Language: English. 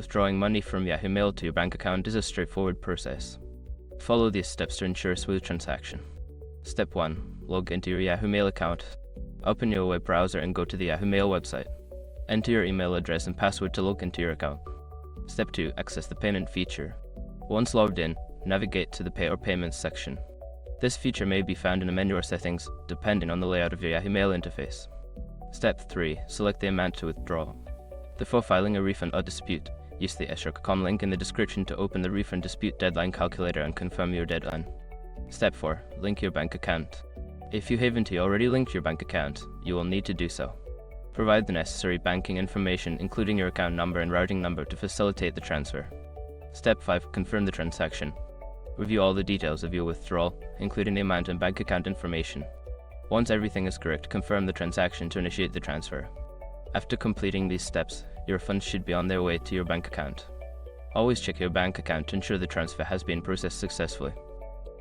Withdrawing money from Yahoo Mail to your bank account is a straightforward process. Follow these steps to ensure a smooth transaction. Step 1. Log into your Yahoo Mail account. Open your web browser and go to the Yahoo Mail website. Enter your email address and password to log into your account. Step 2. Access the payment feature. Once logged in, navigate to the Pay or Payments section. This feature may be found in the menu or settings, depending on the layout of your Yahoo Mail interface. Step 3. Select the amount to withdraw. Before filing a refund or dispute, use the escrow.com link in the description to open the refund dispute deadline calculator and confirm your deadline. Step 4. Link your bank account. If you haven't already linked your bank account, you will need to do so. Provide the necessary banking information, including your account number and routing number, to facilitate the transfer. Step 5. Confirm the transaction. Review all the details of your withdrawal, including the amount and bank account information. Once everything is correct, confirm the transaction to initiate the transfer. After completing these steps, your funds should be on their way to your bank account. Always check your bank account to ensure the transfer has been processed successfully.